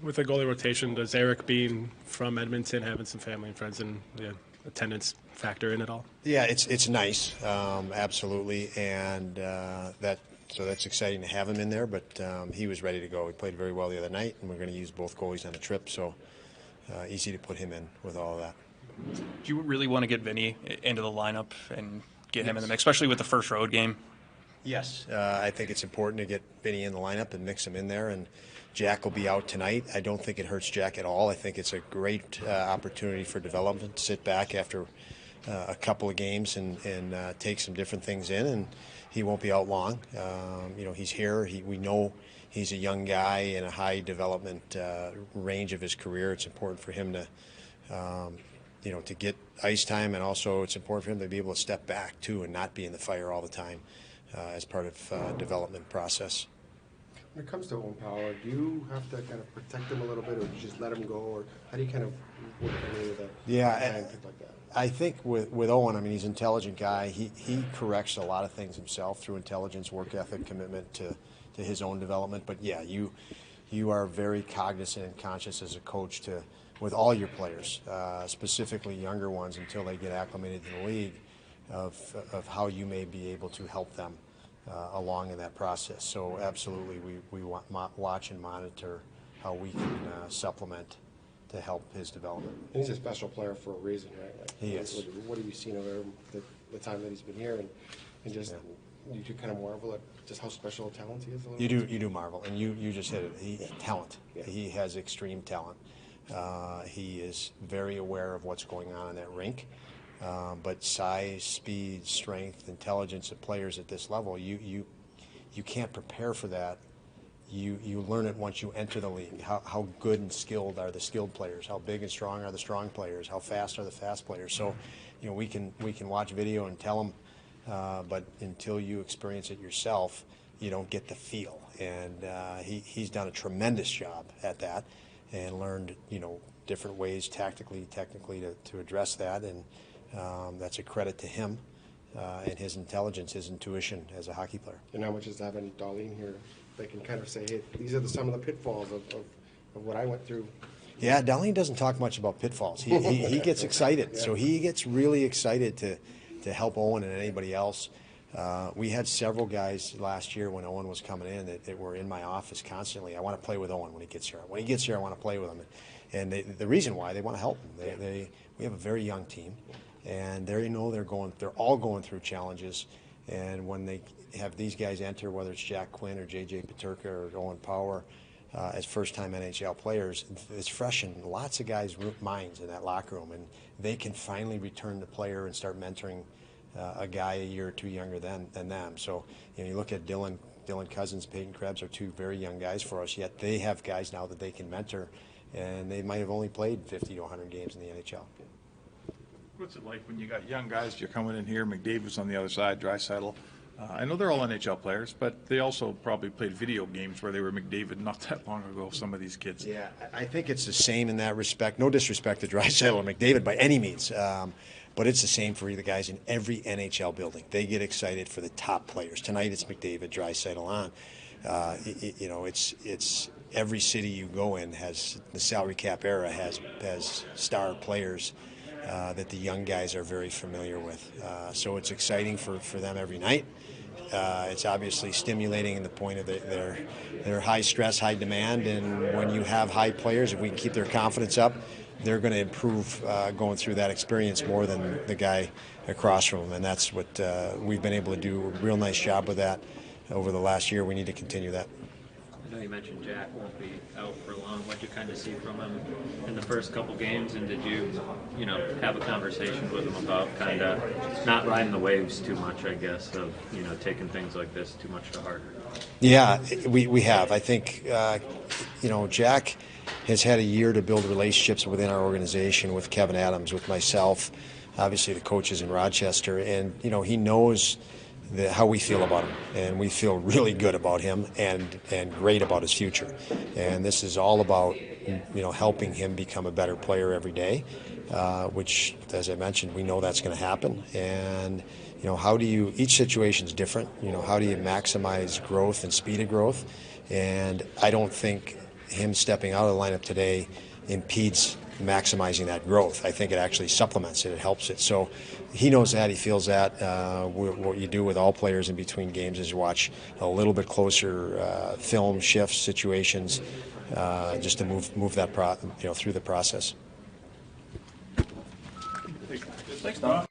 with the goalie rotation, does Eric being from Edmonton, having some family and friends, and the attendance factor in at all? Yeah, it's nice, absolutely, and so that's exciting to have him in there. But he was ready to go. He played very well the other night, and we're going to use both goalies on the trip, so easy to put him in with all of that. Do you really want to get Vinny into the lineup and get him in the mix, especially with the first road game? Yes, I think it's important to get Vinny in the lineup and mix him in there. And Jack will be out tonight. I don't think it hurts Jack at all. I think it's a great opportunity for development to sit back after a couple of games and take some different things in. And he won't be out long. He's here. We know he's a young guy in a high development range of his career. It's important for him to to get ice time, and also it's important for him to be able to step back too and not be in the fire all the time as part of development process. When it comes to Owen Power, do you have to kind of protect him a little bit, or do you just let him go, or how do you kind of work away with that? Yeah, and things like that? I think with Owen, I mean, he's an intelligent guy. He corrects a lot of things himself through intelligence, work ethic, commitment to his own development. But yeah, you are very cognizant and conscious as a coach with all your players, specifically younger ones until they get acclimated to the league, of how you may be able to help them along in that process. So absolutely, we watch and monitor how we can supplement to help his development. And he's a special player for a reason, right? Like, he is. What have you seen of him the time that he's been here, and just you do kind of marvel at just how special a talent he is? You do marvel, and you just hit it. Talent. Yeah. He has extreme talent. He is very aware of what's going on in that rink. But size, speed, strength, intelligence of players at this level, you can't prepare for that. You learn it once you enter the league. How good and skilled are the skilled players? How big and strong are the strong players? How fast are the fast players? So, we can watch video and tell them, but until you experience it yourself, you don't get the feel. And he's done a tremendous job at that, and learned different ways technically to address that, and that's a credit to him and his intelligence, his intuition as a hockey player. And how much is having Darlene here? They can kind of say, hey, these are some of the pitfalls of what I went through. Yeah, Darlene doesn't talk much about pitfalls. He gets excited. Yeah. So he gets really excited to help Owen and anybody else. We had several guys last year when Owen was coming in that were in my office constantly. I want to play with Owen when he gets here. When he gets here, I want to play with him. And the reason why, they want to help him. We have a very young team, and they're all going through challenges. And when they have these guys enter, whether it's Jack Quinn or J.J. Peterka or Owen Power, as first-time NHL players, it's fresh in lots of guys' minds in that locker room, and they can finally return the player and start mentoring a guy a year or two younger than them. So you look at Dylan Cousins, Peyton Krebs are two very young guys for us, yet they have guys now that they can mentor, and they might have only played 50 to 100 games in the NHL. What's it like when you got young guys, you're coming in here, McDavid's on the other side, Draisaitl. I know they're all NHL players, but they also probably played video games where they were McDavid not that long ago, some of these kids. Yeah, I think it's the same in that respect. No disrespect to Draisaitl or McDavid by any means, but it's the same for the guys in every NHL building. They get excited for the top players. Tonight it's McDavid, Draisaitl on. It's every city you go in has, the salary cap era has star players that the young guys are very familiar with. So it's exciting for them every night. It's obviously stimulating in the point of their high stress, high demand, and when you have high players, if we can keep their confidence up, they're going to improve going through that experience more than the guy across from them, and that's what we've been able to do a real nice job with that over the last year. We need to continue that. I know you mentioned Jack won't be out for long. What did you kind of see from him in the first couple games, and did you have a conversation with him about kind of not riding the waves too much, I guess, of taking things like this too much to heart? Yeah, we have. I think Jack has had a year to build relationships within our organization with Kevin Adams, with myself, obviously the coaches in Rochester, and he knows how we feel about him, and we feel really good about him and great about his future. And this is all about helping him become a better player every day, which, as I mentioned, we know that's going to happen. And each situation is different. How do you maximize growth and speed of growth? And I don't think him stepping out of the lineup today impedes maximizing that growth. I think it actually supplements it. It helps it. So he knows that. He feels that. What you do with all players in between games is watch a little bit closer film shifts, situations, just to move that through the process. Thanks, Tom.